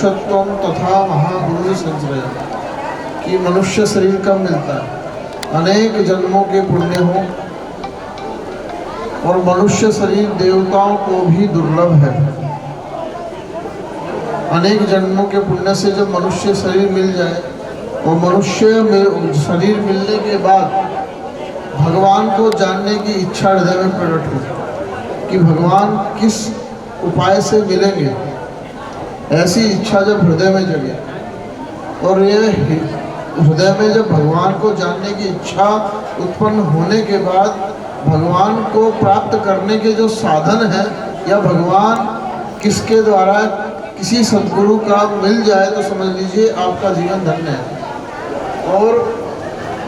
मनुष्यत्व तथा महागुरु संश्रय, कि मनुष्य शरीर कब मिलता है, अनेक जन्मों के पुण्य हो, और मनुष्य शरीर देवताओं को भी दुर्लभ है। अनेक जन्मों के पुण्य से जब मनुष्य शरीर मिल जाए और मनुष्य में शरीर मिलने के बाद भगवान को जानने की इच्छा हृदय में प्रकट हो कि भगवान किस उपाय से मिलेंगे, ऐसी इच्छा जब हृदय में जगे, और ये हृदय में जब भगवान को जानने की इच्छा उत्पन्न होने के बाद भगवान को प्राप्त करने के जो साधन हैं, या भगवान किसके द्वारा किसी सद्गुरु का मिल जाए तो समझ लीजिए आपका जीवन धन्य है। और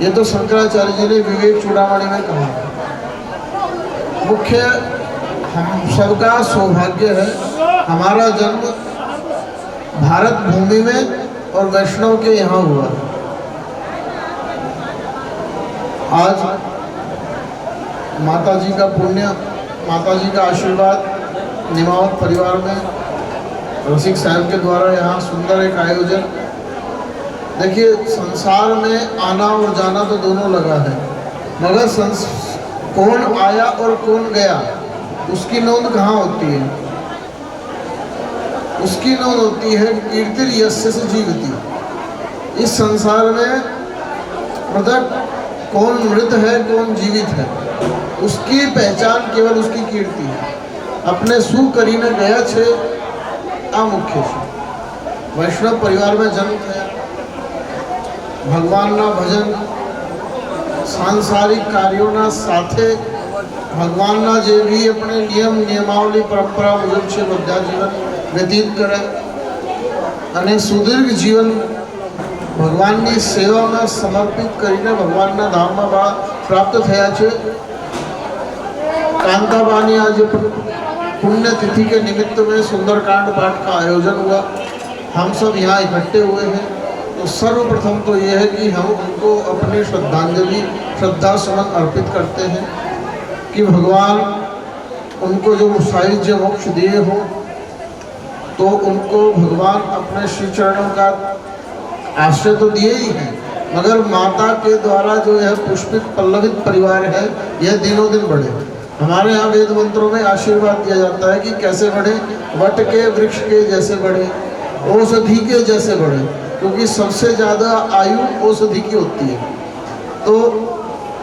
ये तो शंकराचार्य जी ने विवेक चूड़ामणि में कहा। मुख्य हम सबका सौभाग्य है, हमारा जन्म भारत भूमि में और वैष्णव के यहाँ हुआ। आज माता जी का पुण्य, माता जी का आशीर्वाद, निमावत परिवार में रसिक साहब के द्वारा यहाँ सुंदर एक आयोजन। देखिए, संसार में आना और जाना तो दोनों लगा है, मगर कौन आया और कौन गया उसकी नोंद कहाँ होती है? उसकी नोंद होती है कीर्ति यस्य से जीवती। इस संसार में मृतक कौन मृत है कौन जीवित है, उसकी पहचान केवल उसकी कीर्ति है। अपने सु करीने गया छे आ मुख्य छे। वैष्णव परिवार में जन्म थया, भगवानना भजन सांसारिक कार्यों साथे भगवानना जे भी अपने नियम नियमावली परंपरा मुजब से बधा जीवन व्यतीत करे अने सुदीर्घ जीवन भगवान की सेवा में समर्पित करीने भगवानना धाम में प्राप्त थया छे। कांताबानी आज पुण्यतिथि के निमित्त में सुंदरकांड पाठ का आयोजन हुआ, हम सब यहाँ इकट्ठे हुए हैं। तो सर्वप्रथम तो ये है कि हम उनको अपनी श्रद्धांजलि श्रद्धा सुमन अर्पित करते हैं कि भगवान उनको जो साहित्य मोक्ष दिए हो, तो उनको भगवान अपने श्री चरणों का आश्रय तो दिए ही हैं, मगर माता के द्वारा जो यह पुष्पित पल्लवित परिवार है यह दिनों दिन बढ़े। हमारे यहाँ वेद मंत्रों में आशीर्वाद दिया जाता है कि कैसे बढ़े, वट के वृक्ष के जैसे बढ़े, औषधि के जैसे बढ़े, क्योंकि सबसे ज़्यादा आयु औषधि की होती है। तो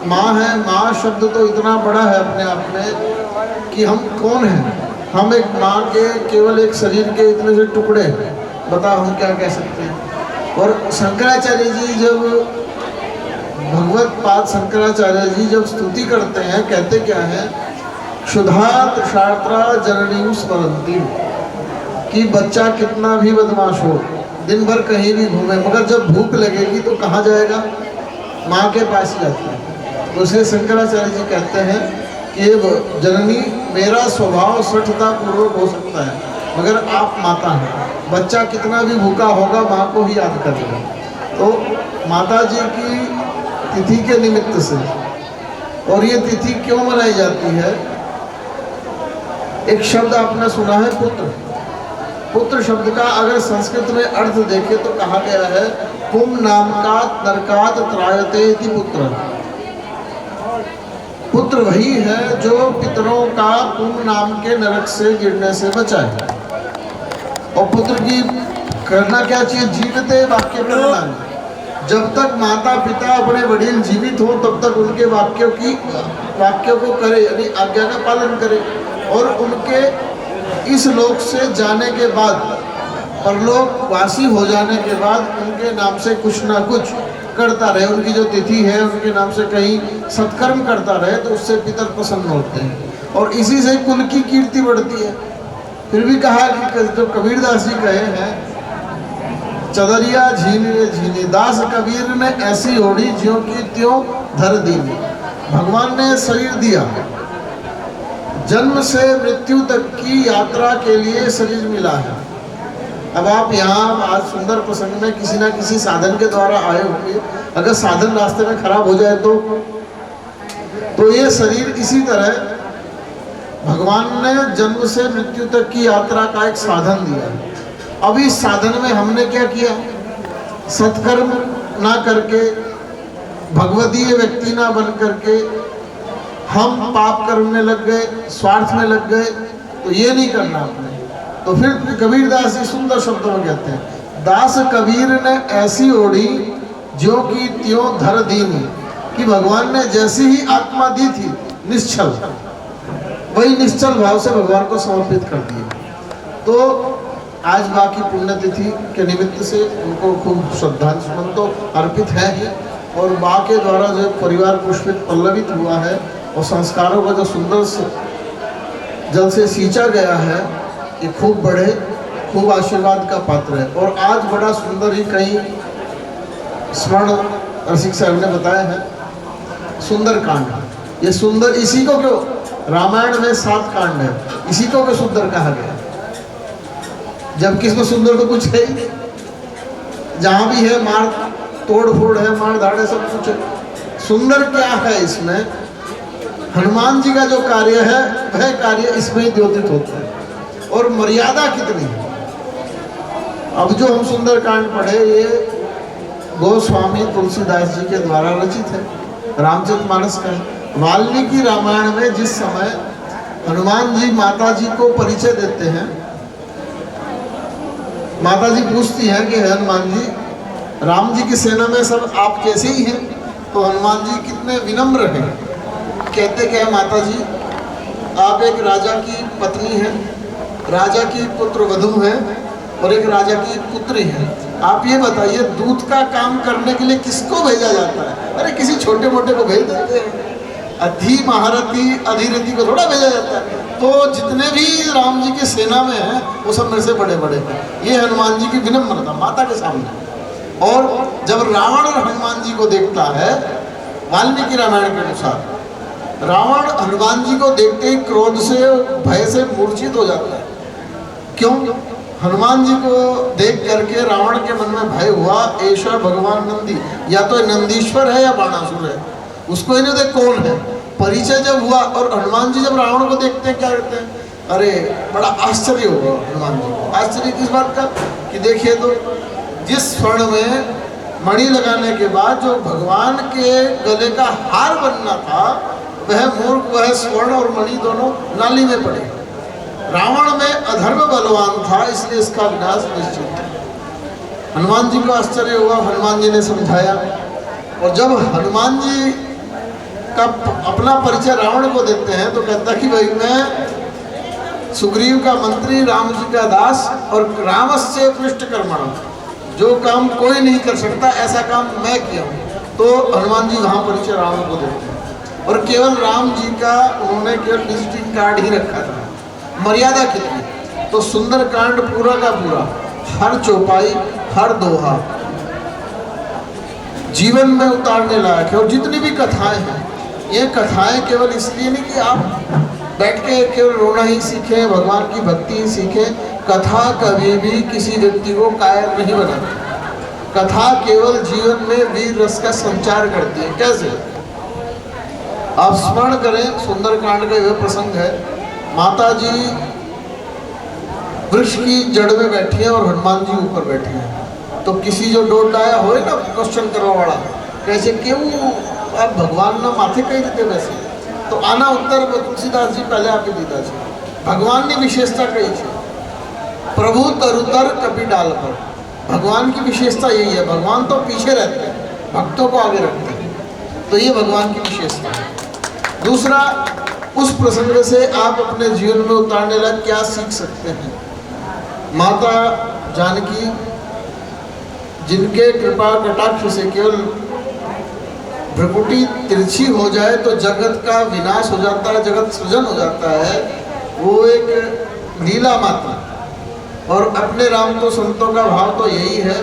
माँ है, माँ शब्द तो इतना बड़ा है अपने आप में कि हम कौन हैं। हम एक माँ के केवल एक शरीर के इतने से टुकड़े, बताओ हम क्या कह सकते हैं। और शंकराचार्य जी जब भगवत पाद शंकराचार्य जी जब स्तुति करते हैं, कहते क्या है, क्षुधा तृषार्त्रा जननीं स्मरन्ति, कि बच्चा कितना भी बदमाश हो, दिन भर कहीं भी घूमे, मगर जब भूख लगेगी तो कहाँ जाएगा? माँ के पास ही जाता है। तो इसलिए शंकराचार्य जी कहते हैं कि जननी मेरा स्वभाव सठता पूर्वक हो सकता है, मगर आप माता हैं, बच्चा कितना भी भूखा होगा माँ को ही याद करेगा। तो माता जी की तिथि के निमित्त से, और ये तिथि क्यों मनाई जाती है? एक शब्द आपने सुना है पुत्र। पुत्र शब्द का अगर संस्कृत में अर्थ देखें तो कहा गया है पुम नामकात नरकात त्रायते इति पुत्र। पुत्र वही है जो पितरों का पुम नाम के नरक से गिरने से बचाए। और पुत्र की करना क्या चाहिए? जीवते वाक्य करना। जब तक माता पिता अपने वडील जीवित हो तब तक उनके वाक्यों को करे, यानी आज्ञा का पालन करे, और उनके इस लोक से जाने के बाद, परलोक वासी हो जाने के बाद उनके नाम से कुछ ना कुछ करता रहे। उनकी जो तिथि है उनके नाम से कहीं सत्कर्म करता रहे, तो उससे पितर प्रसन्न होते हैं और इसी से कुल की कीर्ति बढ़ती है। फिर भी कहा कि जो कबीरदास जी कहे हैं, चदरिया झीनी झीनी दास कबीर ने ऐसी ओढ़ी ज्यों की त्यों धर दीनी। भगवान ने शरीर दिया, जन्म से मृत्यु तक की यात्रा के लिए शरीर मिला है। अब आप यहाँ आज सुंदर प्रसंग में किसी ना किसी साधन के द्वारा आए होंगे, अगर साधन रास्ते में खराब हो जाए तो ये शरीर इसी तरह भगवान ने जन्म से मृत्यु तक की यात्रा का एक साधन दिया है। अब इस साधन में हमने क्या किया, सत्कर्म ना करके, भगवदीय व्यक्ति ना बन करके हम पाप कर्म में लग गए, स्वार्थ में लग गए। तो ये नहीं करना आपने। तो फिर कबीरदास जी सुंदर शब्दों में कहते हैं, दास कबीर ने ऐसी ओढ़ी जो कि त्यों धर दीनी, कि भगवान ने जैसी ही आत्मा दी थी निश्चल, वही निश्चल भाव से भगवान को समर्पित कर दिए। तो आज बाकी पुण्यतिथि के निमित्त से उनको खूब श्रद्धांजलि तो अर्पित है ही, और बा के द्वारा जो परिवार पुष्पित पल्लवित हुआ है और संस्कारों का जो सुंदर जल से सींचा गया है, ये खूब बढ़े, खूब आशीर्वाद का पात्र है। और आज बड़ा सुंदर ही कहीं स्मरण रसिक साहब ने बताया है, सुंदर कांड। ये सुंदर इसी को क्यों, रामायण में 7 कांड है, इसी को क्यों सुंदर कहा गया, जबकि इसमें सुंदर तो कुछ है ही। जहाँ भी है मार तोड़ फोड़ है, मार धाड़े सब कुछ है। सुंदर क्या है इसमें, हनुमान जी का जो कार्य है वह कार्य इसमें ही द्योतित होता है। और मर्यादा कितनी है। अब जो हम सुंदर कांड पढ़े, ये गोस्वामी तुलसीदास जी के द्वारा रचित है, रामचरितमानस का है। वाल्मीकि रामायण में जिस समय हनुमान जी माता जी को परिचय देते हैं, माता जी पूछती हैं कि हनुमान जी, राम जी की सेना में सब आप कैसे ही हैं? तो हनुमान जी कितने विनम्र हैं, कहते क्या है, माता जी आप एक राजा की पत्नी हैं, राजा की पुत्र वधू है और एक राजा की पुत्री है। आप ये बताइए दूत का काम करने के लिए किसको भेजा जाता है? अरे किसी छोटे मोटे को भेज देते हैं, अधि महारथी अधिरथी को थोड़ा भेजा जाता है। तो जितने भी राम जी की सेना में हैं वो सब मेरे से बड़े बड़े हैं। ये हनुमान जी की विनम्रता माता के सामने। और जब रावण और हनुमान जी को देखता है, वाल्मीकि रामायण के अनुसार रावण हनुमान जी को देखते ही क्रोध से भय से मूर्छित हो जाता है। क्यों? हनुमान जी को देख करके रावण के मन में भय हुआ, ऐसा भगवान नंदी, या तो नंदीश्वर है या बाणासुर है, उसको ही नहीं देख कौन है। परिचय जब हुआ और हनुमान जी जब रावण को देखते हैं क्या करते हैं, अरे बड़ा आश्चर्य हुआ हनुमान जी को। आश्चर्य किस बात का कि देखिए तो जिस स्वर्ण में मणि लगाने के बाद जो भगवान के गले का हार बनना था, वह मूर्ख, वह स्वर्ण और मणि दोनों नाली में पड़े। रावण में अधर्म बलवान था, इसलिए इसका विनाश निश्चित था। हनुमान जी को आश्चर्य हुआ, हनुमान जी ने समझाया। और जब हनुमान जी का अपना परिचय रावण को देते हैं तो कहता कि भाई मैं सुग्रीव का मंत्री, राम जी का दास, और रामस्य पृष्ठ कर्मण, जो काम कोई नहीं कर सकता ऐसा काम मैं किया हूँ। तो हनुमान जी वहाँ परिचय रावण को देते हैं। और केवल राम जी का उन्होंने केवल विजिटिंग कार्ड ही रखा था। मर्यादा कितनी, तो सुंदर कांड पूरा का पूरा, हर चौपाई, हर दोहा जीवन में उतारने लायक है। और जितनी भी कथाएं हैं, ये कथाएं केवल इसलिए नहीं कि आप बैठ के केवल रोना ही सीखें, भगवान की भक्ति ही सीखें। कथा कभी भी किसी व्यक्ति को कायर नहीं बनाती। कथा केवल जीवन में वीर रस का संचार करती है। कैसे? आप स्मरण करें, सुंदरकांड का यह प्रसंग है, माता जी वृक्ष की जड़ में बैठी है और हनुमान जी ऊपर बैठे हैं। तो किसी जो डोट आया हो ना क्वेश्चन करने वाला, कैसे क्यों आप भगवान ना माथे कही देते वैसे? तो आना उत्तर तुलसीदास जी पहले आपके दीदा जी भगवान ने विशेषता कही थी, प्रभु तरुतर कपि डाल पर। भगवान की विशेषता यही है, भगवान तो पीछे रहते हैं, भक्तों को आगे रखते हैं। तो ये भगवान की विशेषता है। दूसरा, उस प्रसंग से आप अपने जीवन में उतारने लग क्या सीख सकते हैं? माता जानकी जिनके कृपा कटाक्ष से केवल भ्रकुटी तिरछी हो जाए तो जगत का विनाश हो जाता है, जगत सृजन हो जाता है, वो एक लीला माता। और अपने राम तो संतों का भाव तो यही है।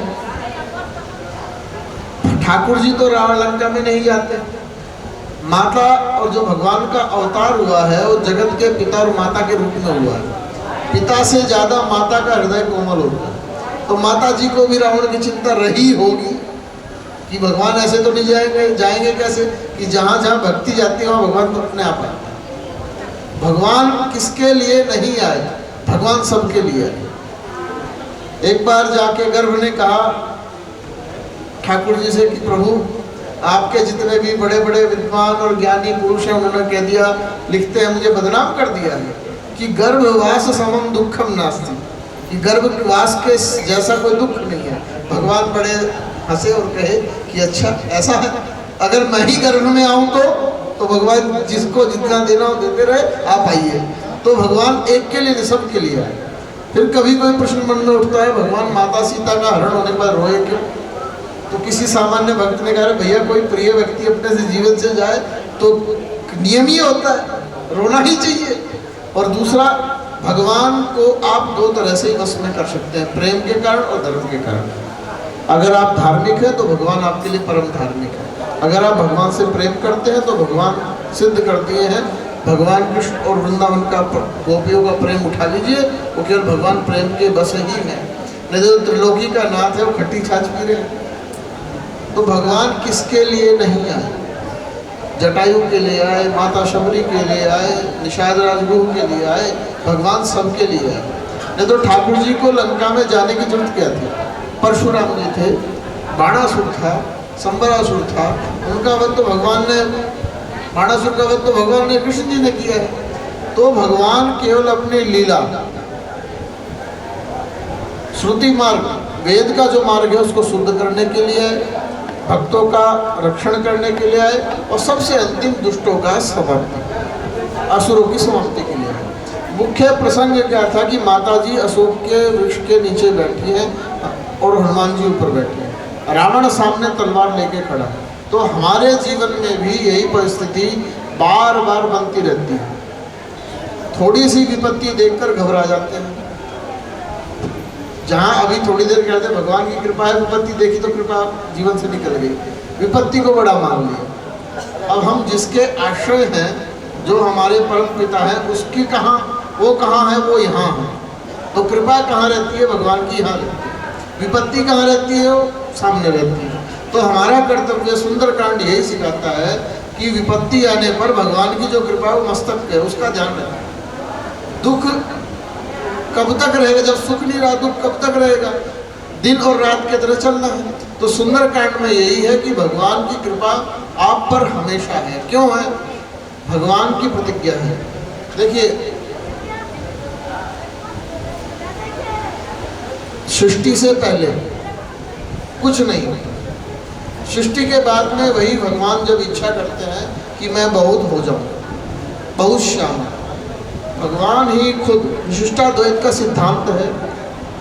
ठाकुर जी तो रावण लंका में नहीं जाते। माता और जो भगवान का अवतार हुआ है वो जगत के पिता और माता के रूप में हुआ है। पिता से ज़्यादा माता का हृदय कोमल होता है। तो माता जी को भी रावण की चिंता रही होगी कि भगवान ऐसे तो नहीं जाएंगे कैसे, कि जहाँ जहाँ भक्ति जाती है वहाँ भगवान तो अपने आप आए। भगवान किसके लिए नहीं आए? भगवान सबके लिए आए। एक बार जाके गर्भ ने कहा ठाकुर जी से कि प्रभु आपके जितने भी बड़े बड़े विद्वान और ज्ञानी पुरुष हैं उन्होंने कह दिया, लिखते हैं, मुझे बदनाम कर दिया है कि गर्भवास समम दुखम नास्ति, कि गर्भवास के जैसा कोई दुख नहीं है। भगवान बड़े हंसे और कहे कि अच्छा ऐसा है, अगर मैं ही गर्भ में आऊँ तो भगवान जिसको जितना देना हो देते रहे, आप आइए। तो भगवान एक के लिए नहीं सबके लिए आए। फिर कभी कोई प्रश्न मन में उठता है, भगवान माता सीता का हरण होने पर रोए क्यों? तो किसी सामान्य भक्त ने कहा भैया कोई प्रिय व्यक्ति अपने से जीवन से जाए तो नियम ही होता है, रोना ही चाहिए। और दूसरा, भगवान को आप दो तरह से ही वश में कर सकते हैं, प्रेम के कारण और दर्द के कारण। अगर आप धार्मिक हैं तो भगवान आपके लिए परम धार्मिक है, अगर आप भगवान से प्रेम करते हैं तो भगवान सिद्ध कर दिए हैं, भगवान कृष्ण और वृंदावन का गोपियों का प्रेम उठा लीजिए, वो केवल भगवान प्रेम के बस ही हैं। नहीं तो त्रिलोकी का नाथ है वो खट्टी छाछ पी रहे हैं। तो भगवान किसके लिए नहीं आए? जटायु के लिए आए, माता शबरी के लिए आए, निषाद राजगुरु के लिए आए, भगवान सबके लिए आए। नहीं तो ठाकुर जी को लंका में जाने की जरूरत क्या थी? परशुराम जी थे, बाणासुर था, संबरासुर था, उनका वध तो भगवान ने, बाणासुर का वध तो भगवान ने, कृष्ण जी ने किया है। तो भगवान केवल अपनी लीला, श्रुति मार्ग, वेद का जो मार्ग है उसको शुद्ध करने के लिए आए, भक्तों का रक्षण करने के लिए आए, और सबसे अंतिम दुष्टों का समाप्ति, असुरों की समाप्ति के लिए आए। मुख्य प्रसंग क्या था कि माता जी अशोक के वृक्ष के नीचे बैठी हैं और हनुमान जी ऊपर बैठे हैं, रावण सामने तलवार लेके खड़ा है। तो हमारे जीवन में भी यही परिस्थिति बार बार बनती रहती है। थोड़ी सी विपत्ति देखकर घबरा जाते हैं। जहाँ अभी थोड़ी देर कहते भगवान की कृपा है, विपत्ति देखी तो कृपा जीवन से निकल गई, विपत्ति को बड़ा मान लिया। अब हम जिसके आश्रय हैं, जो हमारे परम पिता हैं, उसकी कहाँ, वो कहाँ है, वो यहाँ है। तो कृपा कहाँ रहती है? भगवान की यहाँ रहती है। विपत्ति कहाँ रहती है? वो सामने रहती है। तो हमारा कर्तव्य, सुंदरकांड यही सिखाता है कि विपत्ति आने पर भगवान की जो कृपा है वो मस्तक है, उसका ध्यान रखें। दुख कब तक रहेगा? जब सुख नहीं रहा, दुख कब तक रहेगा? दिन और रात की तरह चलना है। तो सुंदरकांड में यही है कि भगवान की कृपा आप पर हमेशा है। क्यों है? भगवान की प्रतिज्ञा है। देखिए, सृष्टि से पहले कुछ नहीं, सृष्टि के बाद में वही भगवान जब इच्छा करते हैं कि मैं बहुत हो जाऊं, बहुत श्याम, भगवान ही खुद, विशिष्टाद्वैत का सिद्धांत है,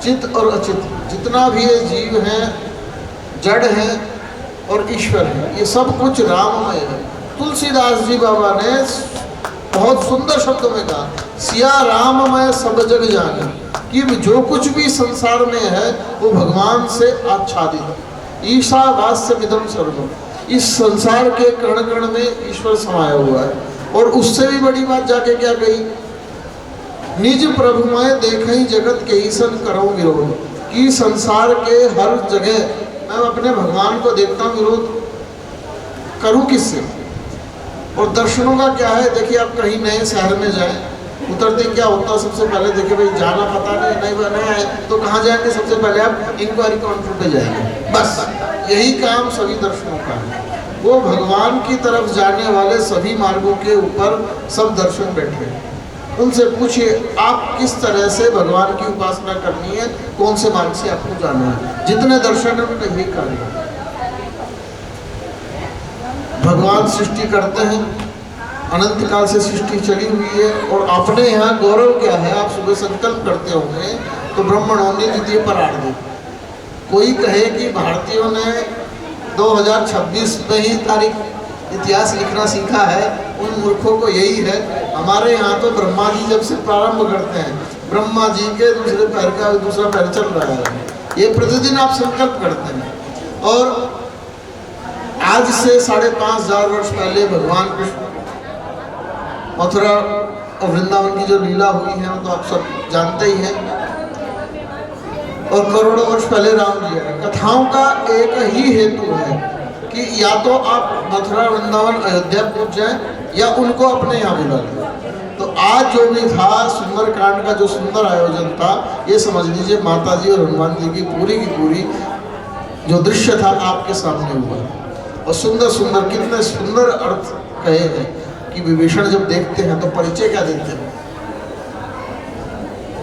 चित और अचित, जितना भी ये जीव हैं, जड़ हैं और ईश्वर है, ये सब कुछ राममय है। तुलसीदास जी बाबा ने बहुत सुंदर शब्दों में कहा, सिया राममय सब जग जाने, कि जो कुछ भी संसार में है वो भगवान से आच्छादित है। ईशावास्यमिदं सर्वम, इस संसार के कण कण में ईश्वर समाया हुआ है। और उससे भी बड़ी बात जाके क्या कही, निज प्रभुमय देखई जगत के ईसन करो विरोध, कि संसार के हर जगह मैं अपने भगवान को देखता हूँ, विरोध करूँ किससे? और दर्शनों का क्या है? देखिए, आप कहीं नए शहर में जाएं, उतरते क्या होता है? सबसे पहले देखिए भाई, जाना पता नहीं बना है तो कहाँ जाएंगे? सबसे पहले आप इंक्वायरी काउंटर पे जाएंगे। बस यही काम सभी दर्शनों का है। वो भगवान की तरफ जाने वाले सभी मार्गों के ऊपर सब दर्शन बैठे हैं। उनसे पूछिए आप किस तरह से भगवान की उपासना करनी है, कौन से मार्ग से आपको जाना है। जितने दर्शन है उनका यही कार्य है। भगवान सृष्टि करते हैं, अनंत काल से सृष्टि चली हुई है, और अपने यहाँ गौरव क्या है? आप सुबह संकल्प करते होंगे तो ब्रह्मणोन्य द्वितीय परार्ध। कोई कहे कि भारतीयों ने 2026 में ही तारीख इतिहास लिखना सीखा है, उन मूर्खों को यही है। हमारे यहाँ तो ब्रह्मा जी जब से प्रारंभ करते हैं, ब्रह्मा जी के दूसरे पैर का दूसरा पैर चल रहा है, ये प्रतिदिन आप संकल्प करते हैं। और आज से 5,500 वर्ष पहले भगवान कृष्ण मथुरा और वृंदावन की जो लीला हुई है वो तो आप सब जानते ही हैं, और करोड़ों वर्ष पहले राम जी है। कथाओं का एक ही हेतु है कि या तो आप मथुरा, वृंदावन, अयोध्या पहुंच जाएं, या उनको अपने यहाँ बुला लें। तो आज जो भी था सुंदरकांड का जो सुंदर आयोजन था, ये समझ लीजिए माता जी और हनुमान जी की पूरी जो दृश्य था आपके सामने हुआ। और सुंदर सुंदर कितने सुंदर अर्थ कहे हैं कि विभीषण जब देखते हैं तो परिचय क्या देते हैं,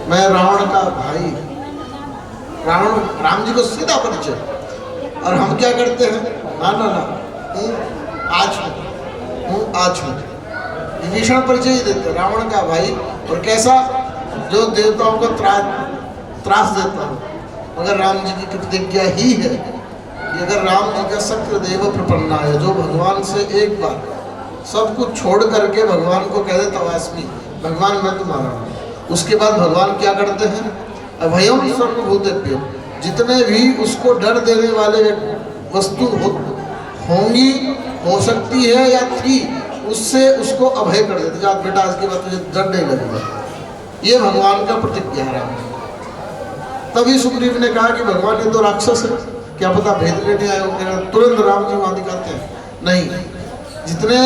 मैं रावण का भाई, रावण राम जी को सीधा परिचय। और हम क्या करते हैं, ना ना ना आज हूँ विभीषण परिचय ही देते, रावण का भाई, और कैसा, जो देवताओं को त्रास देता हो। मगर राम जी की प्रतिज्ञा ही है कि अगर राम जी का शक्र देव प्रपन्ना है, जो भगवान से एक बार सब कुछ छोड़ करके भगवान को कह दे तवास्मी, भगवान मैं तुम्हारा हूँ, उसके बाद भगवान क्या करते हैं, अभयम सर्वभूतेभ्यो, जितने भी उसको डर देने वाले वस्तु होंगी, हो सकती है या थी, उससे उसको अभय कर देते, जा बेटा आज के बाद तुझे डर नहीं लगेगा। ये भगवान का प्रतिज्ञा है राम। तभी सुग्रीव ने कहा कि भगवान ये तो राक्षस है, क्या पता भेद लेने आए होंगे। तुरंत राम जी वहां दिखाते हैं, नहीं, जितने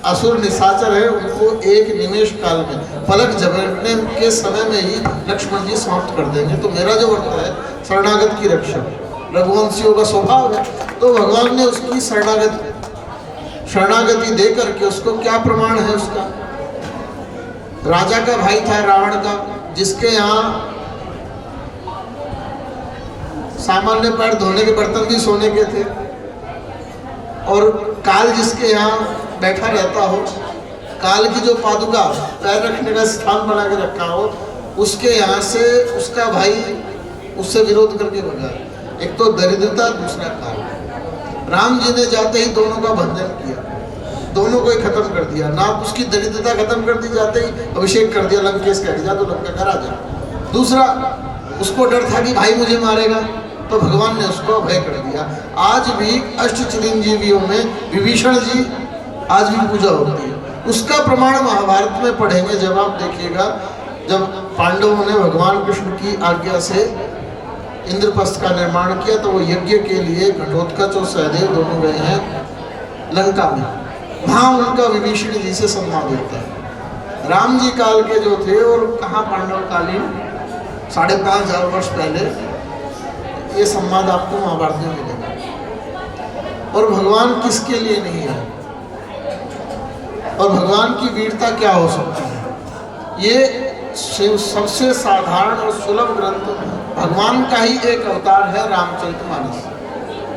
असुर निशाचर है उनको एक निमेश काल में, पलक झपकने के समय में ही लक्ष्मण जी समाप्त कर देंगे। तो मेरा जो व्रत है शरणागत की रक्षा, रघुवंशियों का स्वभाव है, तो भगवान ने उसकी शरणागति दे करके उसको क्या प्रमाण है उसका, राजा का भाई था रावण का, जिसके यहाँ सामान्य पैर धोने के बर्तन भी सोने के थे, और काल जिसके यहाँ बैठा रहता हो, काल की जो पादुका पैर रखने का स्थान बना के रखा हो, उसके यहाँ से उसका भाई उससे विरोध करके भगा। एक तो दरिद्रता, दूसरा काल। राम जी ने जाते ही दोनों का भंजन किया, दोनों को ही खत्म कर दिया। ना उसकी दरिद्रता खत्म कर दी, जाते ही अभिषेक कर दिया लंकेश का, जा तो लंका का राजा। दूसरा, उसको डर था कि भाई मुझे मारेगा, तो भगवान ने उसको अभय कर दिया। आज भी अष्ट चिरंजीवियों में विभीषण जी आज भी पूजा होती है। उसका प्रमाण महाभारत में पढ़ेंगे जब आप देखिएगा, जब पांडवों ने भगवान कृष्ण की आज्ञा से इंद्रप्रस्थ का निर्माण किया, तो वो यज्ञ के लिए घटोत्कच और सहदेव दोनों गए हैं लंका में, वहाँ उनका विभीषण जी से सम्मान होता है। राम जी काल के जो थे, और कहाँ पांडव कालीन 5500 वर्ष पहले ये संवाद आपको महाभारत में मिलेगा। और भगवान किसके लिए नहीं है, और भगवान की वीरता क्या हो सकती है, ये सबसे साधारण और सुलभ ग्रंथ भगवान का ही एक अवतार है, रामचरितमानस।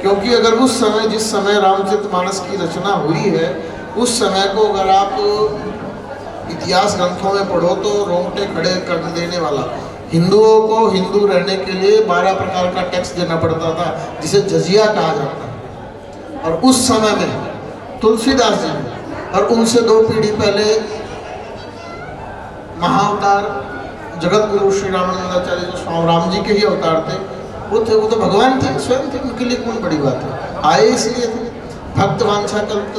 क्योंकि अगर उस समय, जिस समय रामचरितमानस की रचना हुई है, उस समय को अगर आप इतिहास ग्रंथों में पढ़ो तो रोंगटे खड़े कर देने वाला। हिंदुओं को हिंदू रहने के लिए 12 प्रकार का टैक्स देना पड़ता था, जिसे जजिया कहा जाता है। और उस समय में तुलसीदास जी और उनसे 2 पीढ़ी पहले महाअवतार जगत गुरु श्री रामानंदाचार्य, जो स्वामी राम जी के ही अवतार थे, वो तो भगवान थे, स्वयं थे, उनके लिए कौन बड़ी बात है, आए इसलिए थे। भक्त वांछा कल्प,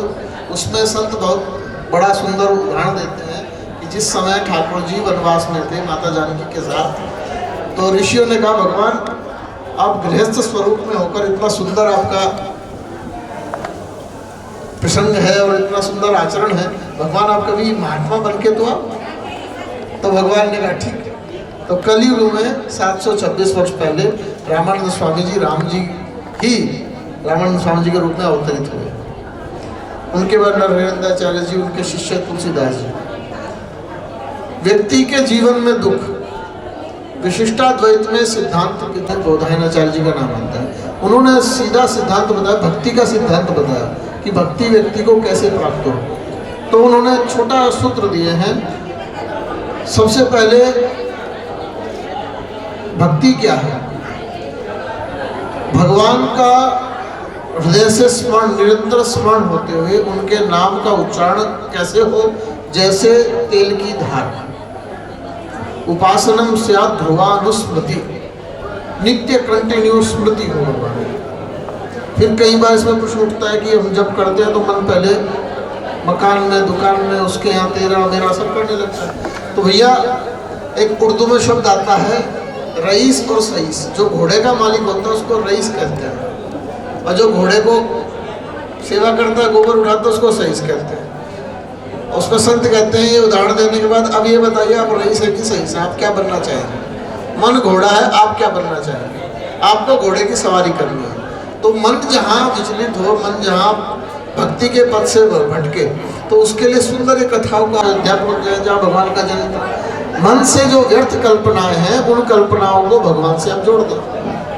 उसमें संत बहुत बड़ा सुंदर उदाहरण देते हैं कि जिस समय ठाकुर जी वनवास में थे माता जानकी के साथ, तो ऋषियों ने कहा भगवान आप गृहस्थ स्वरूप में होकर इतना सुंदर आपका प्रसंग है और इतना सुंदर आचरण है, भगवान आप कभी महात्मा बन के तो आप। तो भगवान ने कहा ठीक है। तो कलयुग में 726 वर्ष पहले रामानंद स्वामी जी, राम जी ही रामानंद स्वामी जी के रूप में अवतरित हुए। उनके बाद नरेंद्राचार्य जी, उनके शिष्य तुलसीदास जी। व्यक्ति के जीवन में दुख, विशिष्टाद्वैत में सिद्धांत बोधायनाचार्य जी का नाम आता है। उन्होंने सीधा सिद्धांत बताया, भक्ति का सिद्धांत बताया कि भक्ति व्यक्ति को कैसे प्राप्त हो। तो उन्होंने छोटा सूत्र दिए हैं। सबसे पहले भक्ति क्या है, भगवान का हृदय से स्मरण, निरंतर स्मरण होते हुए उनके नाम का उच्चारण कैसे हो, जैसे तेल की धार। उपासनम स्यात् ध्रुवानुस्मृति, नित्य कंटिन्यू स्मृति हो भगवान। फिर कई बार इसमें प्रश्न उठता है कि हम जब करते हैं तो मन पहले मकान में, दुकान में, उसके यहाँ तेरा मेरा सब करने लगता है। तो भैया एक उर्दू में शब्द आता है रईस और सईस। जो घोड़े का मालिक होता है उसको रईस कहते हैं, और जो घोड़े को सेवा करता है, गोबर उठाता है, उसको सईस कहते हैं। उसमें संत कहते हैं, ये उदाहरण देने के बाद अब ये बताइए आप रईस है कि सही से, आप क्या बनना चाहेंगे? मन घोड़ा है, आप क्या बनना चाहेंगे? आपको घोड़े की सवारी करनी है। तो मन जहाँ विचलित हो, मन जहाँ भक्ति के पथ से भटके, तो उसके लिए सुंदर कथाओं का अध्यात्म जहाँ भगवान का जन्म था। मन से जो व्यर्थ कल्पनाएं हैं, उन कल्पनाओं को भगवान से आप जोड़ दो,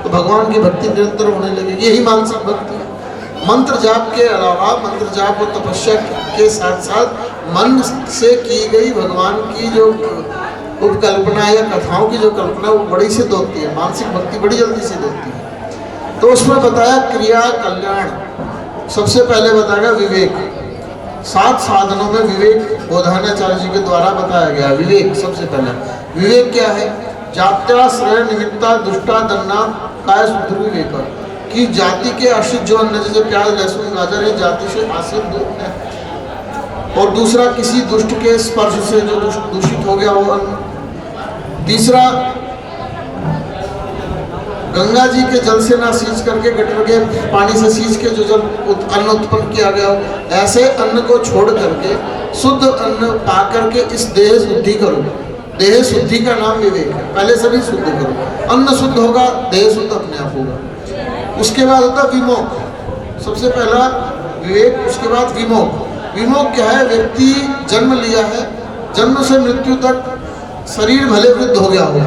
तो भगवान की भक्ति निरंतर होने लगेगी। यही मानसिक भक्ति है। मंत्र जाप के अलावा, मंत्र जाप और तपस्या के साथ साथ मन से की गई भगवान की जो उपकल्पना या कथाओं की जो कल्पना, वो बड़ी सिद्ध होती है। मानसिक भक्ति बड़ी जल्दी सिद्ध होती है। तो उसमें बताया क्रिया कल्याण। सबसे पहले बताया विवेक। 7 साधनों में विवेक बोधानाचार्य जी के द्वारा बताया गया। विवेक सबसे पहले, विवेक क्या है? जात्या श्रेय निमित्ता दुष्टा दन्ना काय शुद्ध विवेक, कि जाति के आश्रित जो अन्न जैसे प्याज लहसुन गाजर है, जाति से आश्रित दूध है। और दूसरा, किसी दुष्ट के स्पर्श से जो दूषित हो गया वो अन्न। तीसरा, गंगा जी के जल से ना सींच करके गटर के पानी से सींच के जो जल अन्न उत्पन्न किया गया हो, ऐसे अन्न को छोड़ करके शुद्ध अन्न पा करके इस देह शुद्धि करो। देह शुद्धि का नाम विवेक है। पहले सभी शुद्ध करो, अन्न शुद्ध होगा, देह शुद्ध अपने आप होगा। उसके बाद होता विमोक। सबसे पहला विवेक, उसके बाद विमोक। विमोक क्या है? व्यक्ति जन्म लिया है, जन्म से मृत्यु तक शरीर भले वृद्ध हो गया हो,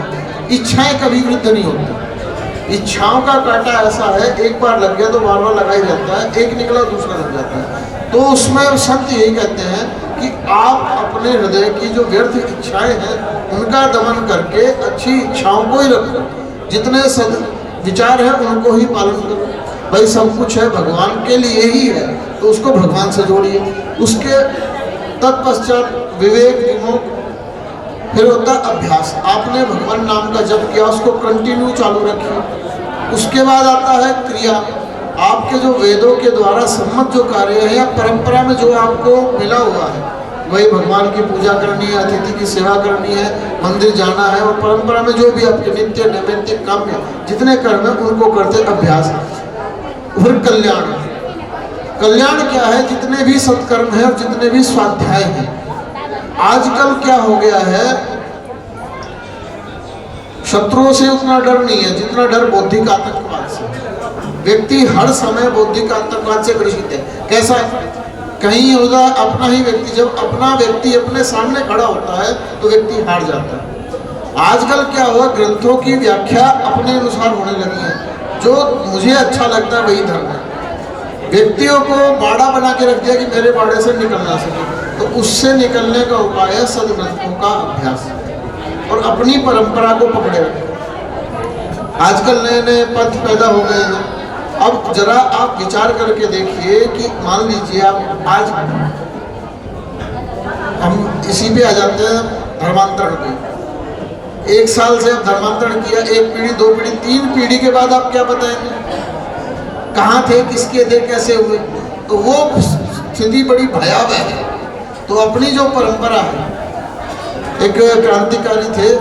इच्छाएं कभी वृद्ध नहीं होती। इच्छाओं का कांटा ऐसा है, एक बार लग गया तो बार बार लगा ही रहता है, एक निकला दूसरा लग जाता है। तो उसमें संत यही कहते हैं कि आप अपने हृदय की जो व्यर्थ इच्छाएं हैं उनका दमन करके अच्छी इच्छाओं को ही रखो। जितने सद विचार हैं उनको ही पालन करो। भाई सब कुछ है भगवान के लिए ही है, तो उसको भगवान से जोड़िए। उसके तत्पश्चात विवेक विमोक, फिर होता अभ्यास। आपने भगवान नाम का जप किया, उसको कंटिन्यू चालू रखिए। उसके बाद आता है क्रिया। आपके जो वेदों के द्वारा सम्मत जो कार्य है या परंपरा में जो आपको मिला हुआ है, वही भगवान की पूजा करनी है, अतिथि की सेवा करनी है, मंदिर जाना है, और परंपरा में जो भी आपके नित्य नैमित्तिक काम है, जितने कर्म है उनको करते अभ्यास। फिर कल्याण। कल्याण क्या है? जितने भी सत्कर्म है और जितने भी स्वाध्याय हैं। आजकल क्या हो गया है, शत्रुओं से उतना डर नहीं है जितना डर बौद्धिक आतंकवाद से। व्यक्ति हर समय बौद्धिक आतंकवाद से ग्रसित है। कैसा? कहीं होगा अपना ही व्यक्ति, जब अपना व्यक्ति अपने सामने खड़ा होता है तो व्यक्ति हार जाता है। आजकल क्या हुआ, ग्रंथों की व्याख्या अपने अनुसार होने लगी है। जो मुझे अच्छा लगता है वही धर्म है। व्यक्तियों को बाड़ा बना के रख दिया कि मेरे बाड़े से निकल ना सके, तो उससे निकलने का उपाय है सदग्रंथों का अभ्यास और अपनी परंपरा को पकड़े रखें। आजकल नए नए पथ पैदा हो गए हैं। अब जरा आप विचार करके देखिए कि मान लीजिए आप आज हम इसी पे आ जाते हैं धर्मांतरण पे। 1 साल से आप धर्मांतरण किया, 1 पीढ़ी 2 पीढ़ी 3 पीढ़ी के बाद आप क्या बताएंगे? कहाँ थे, किसके थे, कैसे हुए? तो वो स्थिति बड़ी भयावह है। तो अपनी जो परंपरा है, एक क्रांतिकारी थे,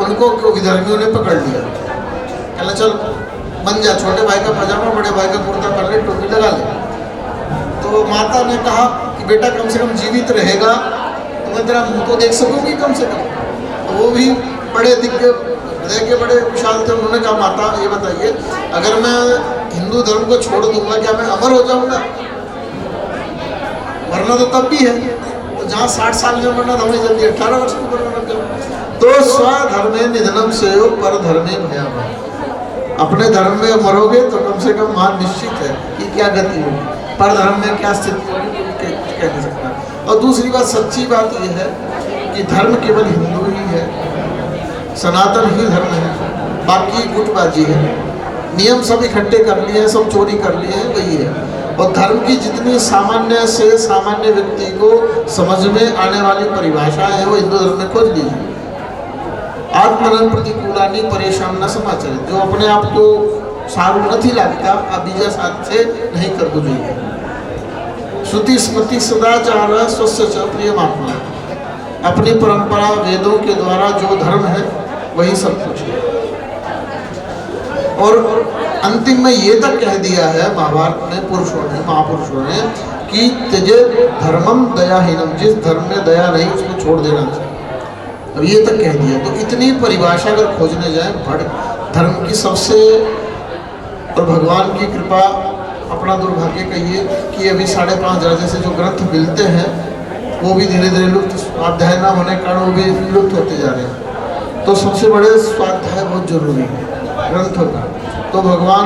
उनको विधर्मियों ने पकड़ लिया। कहना चल बन जा, छोटे भाई का पजामा बड़े भाई का कुर्ता पहन ले, टोपी लगा ले। तो माता ने कहा कि बेटा कम से कम जीवित रहेगा तो मैं तेरा मुंह तो देख सकूंगी कम से कम। तो वो भी बड़े दिग्गज हृदय के बड़े विशाल थे। उन्होंने कहा माता ये बताइए, अगर मैं हिंदू धर्म को छोड़ दूंगा क्या मैं अमर हो जाऊंगा? मरना तो तब भी है, तो जहाँ 60 साल में मरना था वहीं जल्दी 18 वर्ष में मरना क्यों? तो स्वधर्मे निधनम सेयो पर धर्मे भयावह। अपने धर्म में मरोगे तो कम से कम मान निश्चित है कि क्या गति होगी, पर धर्म में क्या स्थिति होगी कह नहीं सकता। और दूसरी बात, सच्ची बात यह है कि धर्म केवल हिंदू ही है, सनातन ही धर्म है, बाकी गुटबाजी है। नियम सब इकट्ठे कर लिए हैं, सब चोरी कर लिए हैं, वही है। और धर्म की जितनी सामान्य से सामान्य व्यक्ति को समझ में आने वाली परिभाषा है वो हिंदू धर्म में खोज लीजिए। आत्मन प्रतिकूलानी परेशान न समाचार, जो अपने आप को सारू नहीं लगता आ बीजा साथ से नहीं कर बुझे। श्रुति स्मृति सदाचार स्वस्थ प्रिय महात्मा, अपनी परंपरा वेदों के द्वारा जो धर्म है वही सब कुछ है। और अंतिम में ये तक कह दिया है महाभारत में पुरुषों ने, महापुरुषों ने, कि त्यजे धर्मम दयाहीनम, जिस धर्म में दया नहीं उसको छोड़ देना चाहिए। अब ये तक कह दिया। तो इतनी परिभाषा अगर खोजने जाए भड़ धर्म की सबसे, और भगवान की कृपा, अपना दुर्भाग्य कहिए कि अभी 5,500 जैसे जो ग्रंथ मिलते हैं वो भी धीरे धीरे लुप्त, स्वाध्याय न होने के कारण वो भी लुप्त होते जा रहे हैं। तो सबसे बड़े स्वाध्याय बहुत जरूरी है ग्रंथों का। तो भगवान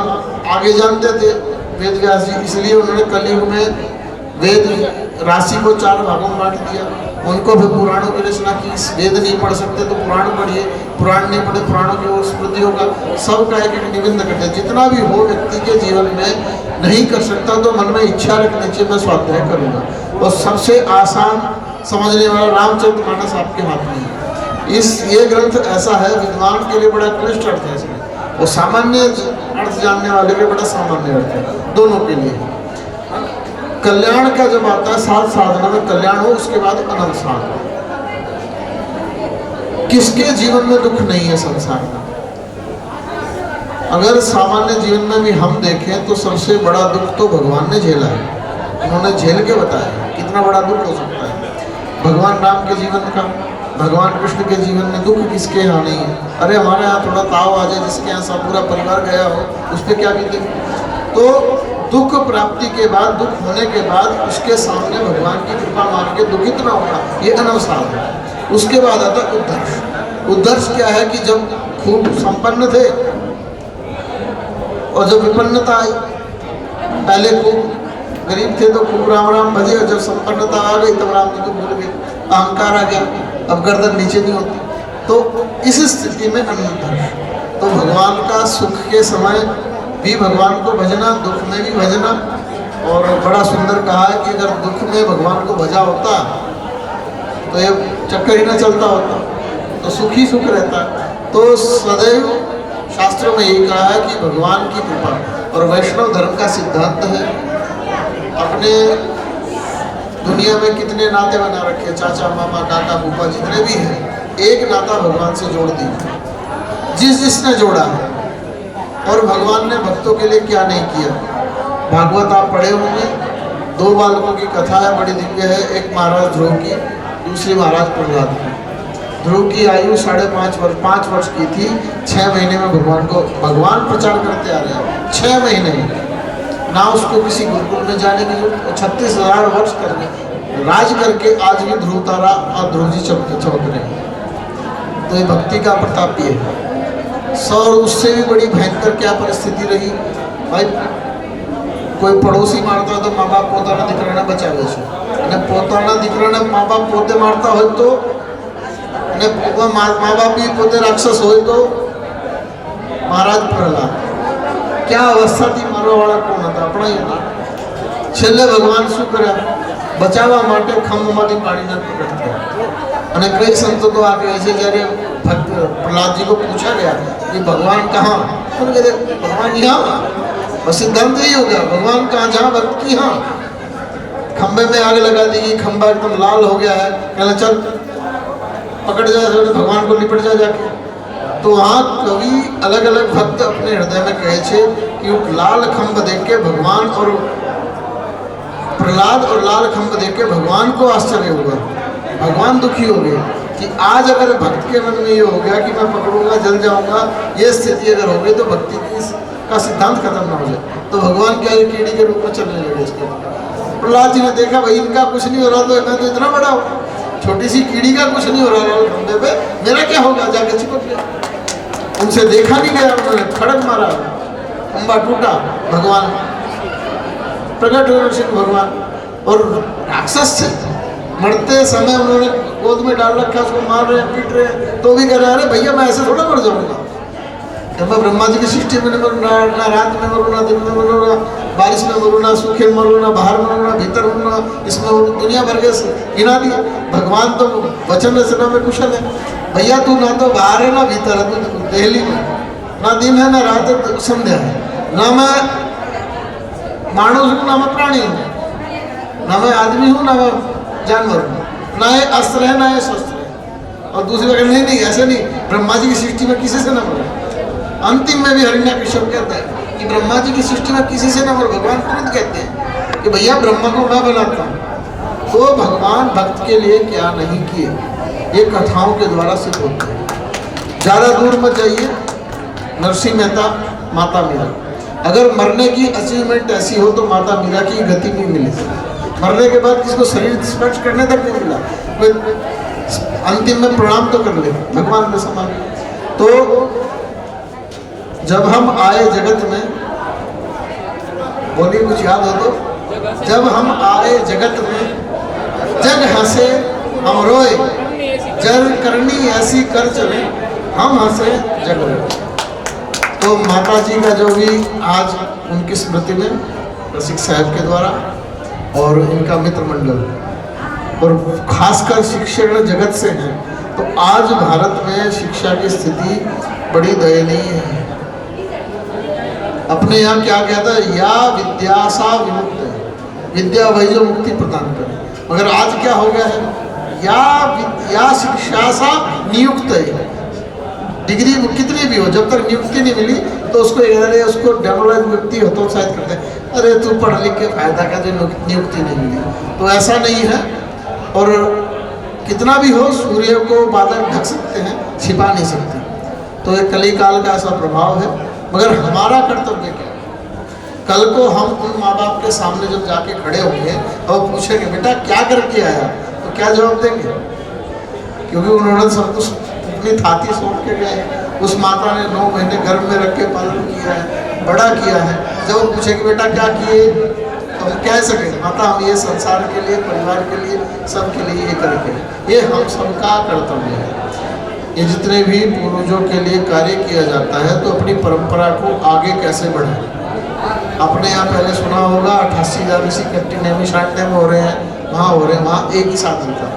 आगे जानते थे वेद व्यास जी, इसलिए उन्होंने कलयुग में वेद राशि को 4 भागों में बांट दिया। उनको फिर पुराणों की रचना की। वेद नहीं पढ़ सकते तो पुराण पढ़िए, पुराण नहीं पढ़े पुराणों की ओर स्मृति होगा। सबका एक एक निबंध करते, जितना भी हो व्यक्ति के जीवन में नहीं कर सकता तो मन में इच्छा रखनी चाहिए मैं स्वाध्याय करूँगा। और सबसे आसान समझने वाला रामचरितमानस आपके हाथ में है। ये ग्रंथ ऐसा है, विद्वान के लिए बड़ा क्लिष्ट अर्थ है इसमें, और सामान्य अर्थ जानने वाले के बड़ा सामान्य अर्थ है, दोनों के लिए। कल्याण का जब आता है, 7 साधना में कल्याण हो, उसके बाद अनंत साधना। किसके जीवन में दुख नहीं है संसार में? अगर सामान्य जीवन में भी हम देखें तो सबसे बड़ा दुख तो भगवान ने झेला है। उन्होंने झेल के बताया कितना बड़ा दुख हो सकता है। भगवान राम के जीवन का, भगवान कृष्ण के जीवन में दुख किसके यहाँ नहीं है? अरे हमारे यहाँ थोड़ा ताव आ जाए, जिसके यहाँ सब पूरा परिवार गया हो, उस पर क्या बीते? तो दुख प्राप्ति के बाद, दुख होने के बाद उसके सामने भगवान की कृपा मान के दुखित ना होना, ये अनवसाद है। उसके बाद आता उद्धर्ष। उद्धर्ष क्या है कि जब खूब संपन्न थे और जब विपन्नता आई, पहले खूब गरीब थे तो खूब राम राम भजे, और जब संपन्नता आ गई तब राम जी को भूल गए, अहंकार आ गया, अब गर्दन नीचे नहीं होती। तो इस स्थिति में अनंतर्ष। तो भगवान का सुख के समय भी भगवान को भजना, दुख में भी भजना। और बड़ा सुंदर कहा है कि अगर दुख में भगवान को भजा होता तो ये चक्कर ही ना चलता होता, तो सुख ही सुख रहता। तो सदैव शास्त्रों में यही कहा है कि भगवान की कृपा, और वैष्णव धर्म का सिद्धांत है, अपने दुनिया में कितने नाते बना रखे, चाचा मामा काका फूफा जितने भी हैं, एक नाता भगवान से जोड़ दी, जिसने जोड़ा है। और भगवान ने भक्तों के लिए क्या नहीं किया। भागवत आप पढ़े होंगे, 2 बालकों की कथा है, बड़ी दिव्य है। एक महाराज ध्रुव की, दूसरी महाराज प्रहलाद की। ध्रुव की आयु 5.5 वर्ष की थी। 6 महीने में भगवान प्रचार करते आ रहे हैं। 6 महीने ना उसको किसी गुरुकुल में जाने की जरूरत। 36,000 वर्ष करने राज करके आज भी ध्रुव तारा और ध्रुव जी चमक रहे हैं। तो ये भक्ति का प्रताप ही है। और उससे भी बड़ी भयंकर क्या परिस्थिति रही भाई, कोई पड़ोसी मारता तो माँ बाप पोताना दीकराने बचावे छे, અને પોતાના દીકરાને મા બાપ પોતે મારતા હોય તો, અને મા બાપ भी પોતે રાક્ષસ હોય તો, મહારાજ પ્રહલાદ क्या अवस्था थी, मारवा वाला कोण था? अपना ही था। छेल्ले भगवान शू कर्या? बचावा माटे खंभमांथी पाड़ीने प्रकट थया। અને कई संतो तो आ गए थे, जયારે भक्त प्रहलाद जी को पूछा गया कि भगवान कहाँ, तो कहते भगवान यहाँ। और सिद्धांत यही हो गया, भगवान कहाँ? जहाँ भक्त की यहाँ। खंबे में आग लगा दी, खंबा एकदम लाल हो गया है, कहना चल पकड़ जा, भगवान को निपट जा जाके। तो वहाँ कवि अलग अलग भक्त अपने हृदय में कहे छे कि लाल खंभ देख के भगवान, और प्रहलाद और लाल खंभ देख के भगवान को आश्चर्य हुआ। भगवान दुखी हो गए कि आज अगर भक्त के मन में ये हो गया कि मैं पकड़ूंगा जल जाऊंगा, ये स्थिति अगर हो गई तो भक्ति का सिद्धांत खत्म ना हो जाए। तो भगवान क्या कीड़ी के रूप में चलने लगे इसके। प्रहलाद जी ने देखा भाई इनका कुछ नहीं हो रहा, तो मैं तो इतना बड़ा हूँ, छोटी सी कीड़ी का कुछ नहीं हो रहा खंभे पे, मेरा क्या होगा? जाके चिपक गया। उनसे देखा नहीं गया, उन्होंने खड़क मारा, खंभा टूटा, भगवान प्रकट हुए। भगवान और राक्षस से मरते समय उन्होंने गोद में डाल रखा, उसको मार रहे हैं, पीट रहे हैं, तो भी कह रहे हैं अरे भैया मैं ऐसे थोड़ा मर जाऊंगा। जब मैं ब्रह्मा जी की सृष्टि में मरूँ ना रात में मरूँ ना दिन में मरूँ ना बारिश में मरूँ ना सूखे में मरूँ ना बाहर मरूँ ना भीतर मरूँ ना, इसमें दुनिया भर के गिना दिया। भगवान तो वचन रचना में कुशल है। भैया तू ना तो बाहर है ना भीतर है, तू दिल्ली में, ना दिन है ना रात है, संध्या है, ना मैं मानुष हूँ ना मैं प्राणी हूँ, ना मैं आदमी हूँ ना मैं जानवर हूँ, ना ये अस्त्र है ना ये शस्त्र है। और दूसरी बात नहीं ऐसे नहीं, ब्रह्मा जी की सृष्टि में किसी से ना मरे। अंतिम में भी हिरण्यकश्यप कहता है कि ब्रह्मा जी की सृष्टि में किसी से ना मरे, भगवान तुरंत कहते हैं कि भैया ब्रह्मा को मैं बनाता हूँ। तो भगवान भक्त के लिए क्या नहीं किए, ये कथाओं के द्वारा सिद्ध होते हैं। ज़्यादा दूर मत जाइए, नरसिंह मेहता, माता मीरा। अगर मरने की अचीवमेंट ऐसी हो तो माता मीरा की गति नहीं मिली। मरने के बाद किसी को शरीर स्पर्श करने तक नहीं मिला, कोई अंतिम में प्रणाम तो कर ले, भगवान में समान। तो जब हम आए जगत में, बोलिए कुछ याद हो तो, जब हम आए जगत में जग हंसे हम रोए, जर करनी ऐसी कर चले हम हंसे जग रोए। तो माता जी का जो भी आज उनकी स्मृति में रसिक साहब के द्वारा और इनका मित्र मंडल और खासकर शिक्षक जगत से हैं, तो आज भारत में शिक्षा की स्थिति बड़ी दयनीय है। अपने यहाँ क्या कहता है, या विद्या सा विमुक्त है, विद्या वही जो मुक्ति प्रदान करे। मगर आज क्या हो गया है, या शिक्षा सा नियुक्त है। डिग्री कितनी भी हो, जब तक नियुक्ति नहीं मिली तो उसको उसको डेमोलाइज व्यक्ति हतोत्साहित करते हैं, अरे तू पढ़ लिख के फायदा क्या, जो नियुक्ति नहीं मिली। तो ऐसा नहीं है, और कितना भी हो सूर्य को बादल ढक सकते हैं, छिपा नहीं सकते। तो एक कली काल का ऐसा प्रभाव है। मगर हमारा कर्तव्य क्या है, कल को हम उन माँ बाप के सामने जब जाके खड़े होंगे और पूछेंगे बेटा क्या करके आया, तो क्या जवाब देंगे? क्योंकि उन्होंने सब कुछ अपनी थाती सौंप के गए। उस माता ने 9 महीने गर्भ में रख के पालन किया है, बड़ा किया है। जब वो पूछेंगे बेटा क्या किए, तो हम कह सकें माता हम ये संसार के लिए, परिवार के लिए, सबके लिए ये करके। ये हम सबका कर्तव्य है। ये जितने भी पूर्वजों के लिए कार्य किया जाता है, तो अपनी परंपरा को आगे कैसे बढ़ाएं। आपने यहाँ पहले सुना होगा 88,000 इसी कट्टी शांटे में हो रहे हैं, वहाँ हो रहे हैं, वहाँ एक ही साधन था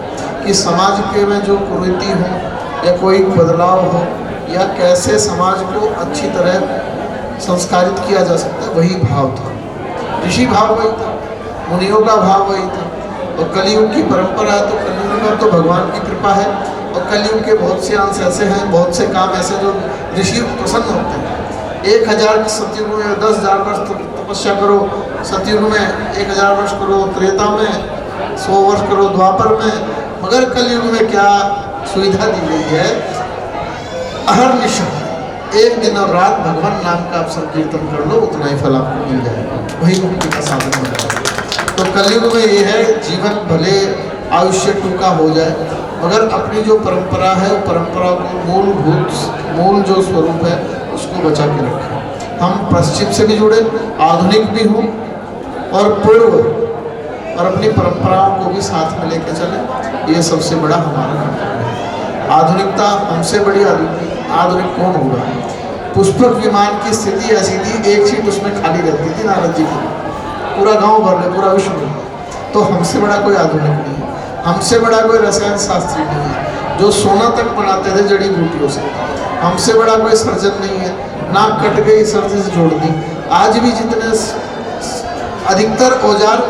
कि समाज के में जो कुरीति हो या कोई बदलाव हो या कैसे समाज को अच्छी तरह संस्कारित किया जा सकता है, वही भाव था। ऋषि भाव वही था, मुनियों का भाव वही था। और कलयुग की परंपरा है, तो कलयुग में तो भगवान की कृपा है। और कलयुग के बहुत से अंश ऐसे हैं, बहुत से काम ऐसे जो ऋषि प्रसन्न होते हैं। 1000 सतयुग में 10,000 वर्ष तपस्या करो, सतयुग में 1000 वर्ष करो, त्रेता में 100 वर्ष करो, द्वापर में। मगर कलयुग में क्या सुविधा दी गई है, अहर्निश एक दिन और रात भगवान नाम का आप संकीर्तन कर लो, उतना ही फल आपको मिल जाएगा, वही मुक्ति का साधन हो जाएगा। तो कलयुग में ये है, जीवन भले आयुष्य टूका हो जाए, मगर अपनी जो परंपरा है, वो परंपरा को मूल जो स्वरूप है उसको बचा के रखें। हम पश्चिम से भी जुड़े, आधुनिक भी हों और पूर्व, और अपनी परंपराओं को भी साथ में लेके चलें। ये सबसे बड़ा हमारा कर्तव्य है। आधुनिकता हमसे बड़ी आधुनिक कौन होगा? पुष्पक विमान की स्थिति ऐसी थी, एक सीट उसमें खाली रहती थी नारद जी की, पूरा गांव भर में, पूरा विश्व में। तो हमसे बड़ा कोई आधुनिक नहीं है, हमसे बड़ा कोई रसायन शास्त्री नहीं है जो सोना तक बनाते थे जड़ी बूटियों से। हमसे बड़ा कोई सर्जन नहीं है, नाक कट गई सर्जन से जोड़ दी। आज भी जितने अधिकतर औजार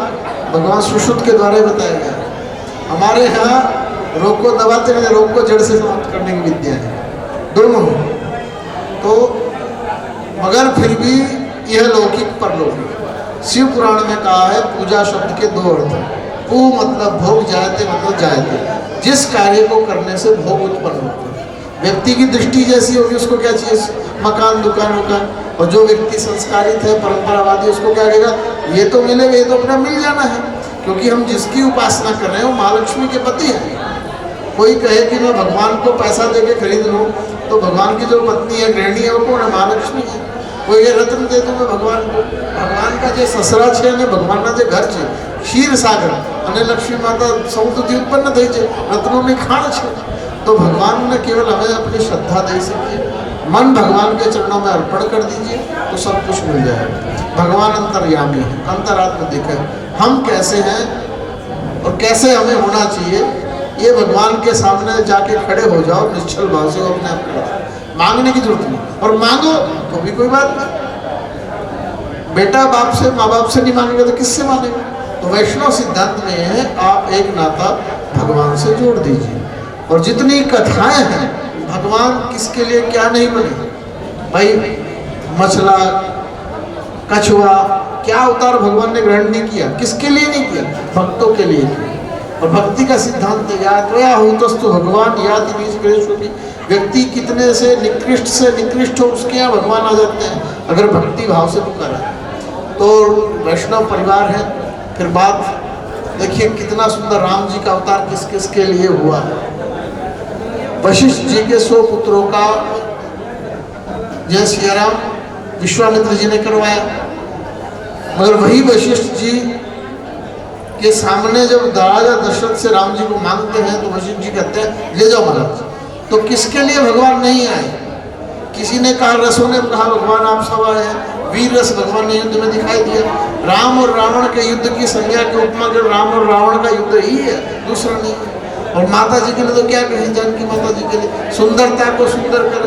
भगवान सुश्रुत के द्वारा बताया गया। हमारे यहाँ रोग को दबाते हैं, रोग को जड़ से समाप्त करने की विद्या है, दोनों। तो मगर फिर भी यह लौकिक परलौकिक। शिव पुराण में कहा है, पूजा शब्द के 2 अर्थ हैं। पू मतलब भोग, जायते मतलब जायते, जिस कार्य को करने से भोग उत्पन्न होता है। व्यक्ति की दृष्टि जैसी होगी उसको क्या चाहिए, मकान, दुकान उकान। और जो व्यक्ति संस्कारित है, परंपरावादी, उसको क्या कहेगा, ये तो मिलेगा, ये तो अपना मिल जाना है। क्योंकि हम जिसकी उपासना कर रहे हैं वो महालक्ष्मी के पति है। कोई कहे कि मैं भगवान को पैसा दे के खरीद लूँ, तो भगवान की जो पत्नी है, गृहिणी है, वो कौन है? महालक्ष्मी है। कोई ये रत्न दे दूँ मैं भगवान को, भगवान का जो ससरा छे ने भगवान ना जो घर छे क्षीर सागर અને लक्ष्मी माता समुद्र उत्पन्न થઈ છે, रत्नों खाण छे। तो भगवान ने केवल हमें अपनी श्रद्धा दे सके, मन भगवान के चरणों में अर्पण कर दीजिए तो सब कुछ मिल जाएगा। भगवान अंतर्यामी है, अंतरात्मा दिखे हम कैसे हैं और कैसे हमें होना चाहिए, ये भगवान के सामने जाके खड़े हो जाओ निश्चल भाव से, अपने आप करो, मांगने की जरूरत नहीं। और मांगो तो भी कोई बात नहीं, बेटा बाप से, माँ बाप से नहीं मांगेगा तो किससे मांगेगा? तो वैष्णव सिद्धांत में है, आप एक नाता भगवान से जोड़ दीजिए। और जितनी कथाएं हैं, भगवान किसके लिए क्या नहीं बने भाई, मछला, कछुआ क्या अवतार भगवान ने ग्रहण नहीं किया? किसके लिए नहीं किया? भक्तों के लिए किया। और भक्ति का सिद्धांत है यात्वया हुतस्तु भगवान याति नीच गृहेषु। व्यक्ति कितने से निकृष्ट हो उसके यहाँ भगवान आ जाते हैं अगर भक्ति भाव से पुकारा। तो वैष्णव परिवार है। फिर बात देखिए कितना सुंदर, राम जी का अवतार किस किस के लिए हुआ। वशिष्ठ जी के 100 पुत्रों का जय सिया राम विश्वामित्र जी ने करवाया, मगर वही वशिष्ठ जी के सामने जब राजा दशरथ से राम जी को मांगते हैं तो वशिष्ठ जी कहते हैं ले जाओ महाराज। तो किसके लिए भगवान नहीं आए? किसी ने कहा, रसों ने कहा भगवान आप सब आए हैं। वीर रस भगवान ने युद्ध में दिखाई दिया। राम और रावण के युद्ध की संज्ञा के उपमा कर राम और रावण का युद्ध ही है, दूसरा नहीं है। और माता जी के लिए तो क्या कहें, जानकी माता जी के लिए सुंदरता को सुंदर कर,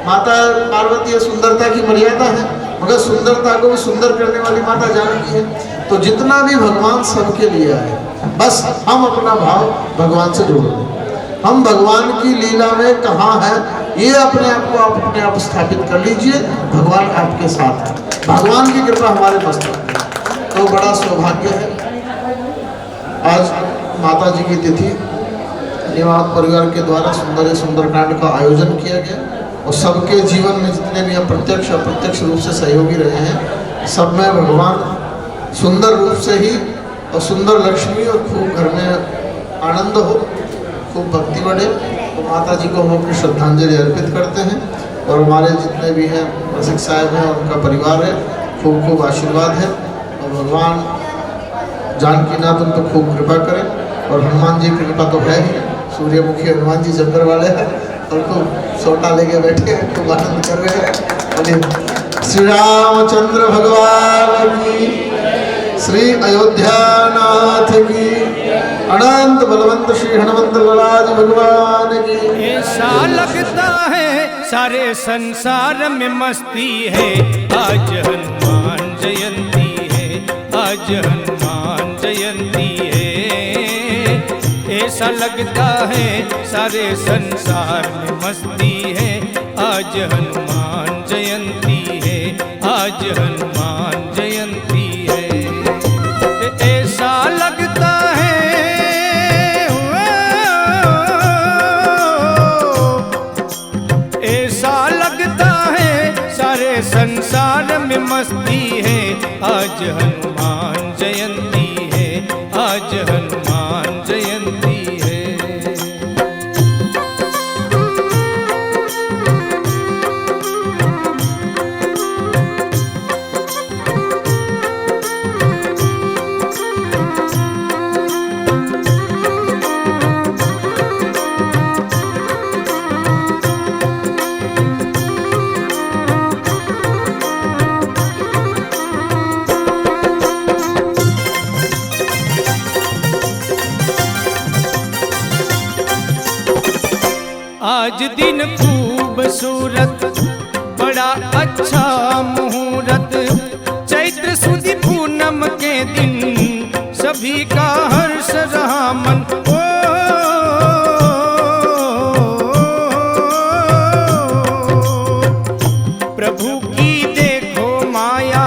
माता पार्वती सुंदरता की मर्यादा है, मगर सुंदरता को भी सुंदर करने वाली माता जानकी है। तो जितना भी भगवान सबके लिए आए, बस हम अपना भाव भगवान से जोड़ दें। हम भगवान की लीला में कहाँ है ये अपने आप को आप अपने आप स्थापित कर लीजिए। भगवान आपके साथ है, भगवान की कृपा हमारे मस्तक है। तो बड़ा सौभाग्य है आज माता जी की तिथि निवास परिवार के द्वारा सुंदरकांड का आयोजन किया गया और सबके जीवन में जितने भी हम प्रत्यक्ष अप्रत्यक्ष रूप से सहयोगी रहे हैं, सब में भगवान सुंदर रूप से ही और सुंदर लक्ष्मी और खूब घर में आनंद हो, खूब भक्ति बढ़े। तो माता जी को हम अपनी श्रद्धांजलि अर्पित करते हैं और हमारे जितने भी हैं रसिक साहब हैं उनका परिवार है, खूब खूब आशीर्वाद है और भगवान जानकीनाथ उन पर खूब कृपा करें। और हनुमान जी की कृपा तो है ही, सूर्यमुखी हनुमान जी जंगल वाले हैं और खूब सोटा लेके बैठे हैं, खूब आनंद कर रहे हैं। श्री रामचंद्र भगवान की, श्री अयोध्या नाथ की, अनंत बलवंत श्री हनुमंत लाल भगवान की। ऐसा लगता है सारे संसार में मस्ती है, आज हनुमान जयंती है, आज हनुमान जयंती है। ऐसा लगता है सारे संसार में मस्ती है, आज हनुमान जयंती है, आज हनुमान जयंती है। ऐसा लगता है ऐसा लगता है सारे संसार में मस्ती है, आज हनुमान जयंती है, आज हनुमान जयंती है। आज दिन खूबसूरत बड़ा अच्छा मुहूर्त, चैत्र सुद पूनम के दिन सभी का हर्ष रहा मन। ओ प्रभु की देखो माया,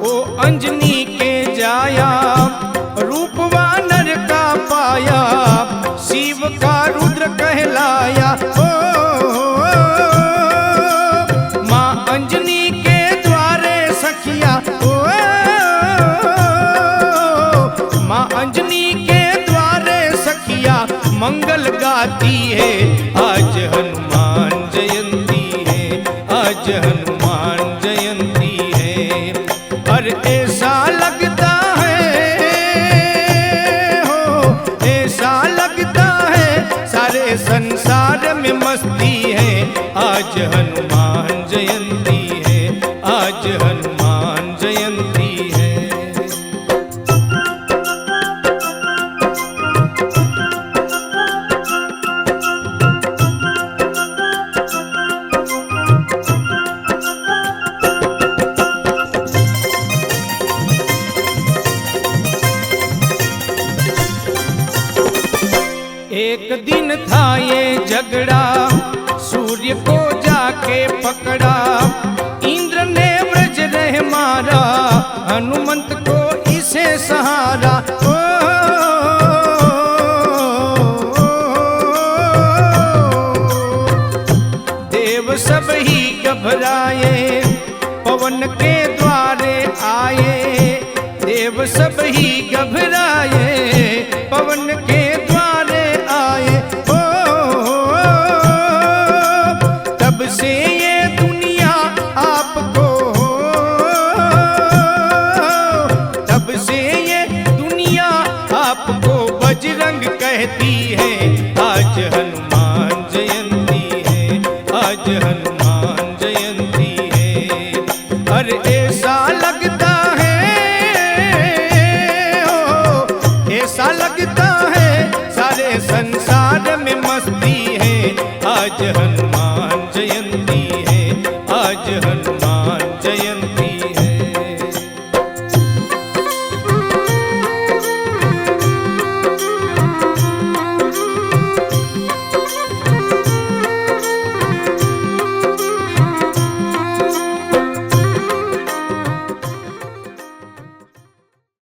ओ अंजनी के जाया, रूप वानर का पाया, शिव का रुद्र कहलाया। ओ माँ अंजनी के द्वारे सखिया, ओ माँ अंजनी के द्वारे सखिया मंगल गाती है, आज हनुमान जयंती है, आज हनुमान जयंती है। और ऐसा लगता है हो, ऐसा लगता है सारे संसार में मस्ती है, आज हनुमान जयंती है, आज हनुमान जयंती है। एक दिन था ये झगड़ा, सूर्य को जाके पकड़ा, इंद्र दूर ने ब्रज रहे मारा, हनुमंत को इसे सहारा। ओ देव सब ही घबराए, पवन के द्वारे आए। देव सब ही घबराए, पवन के द्वारे आए। ओ तब से ये दुनिया आपको, तब से ये दुनिया आपको बजरंग कहती है। आज हनुमान जयंती है, आज हनुमान जयंती है। अरे ऐसा लगता है, ओ ऐसा लगता है सारे संसार में मस्ती है। आज हनुमान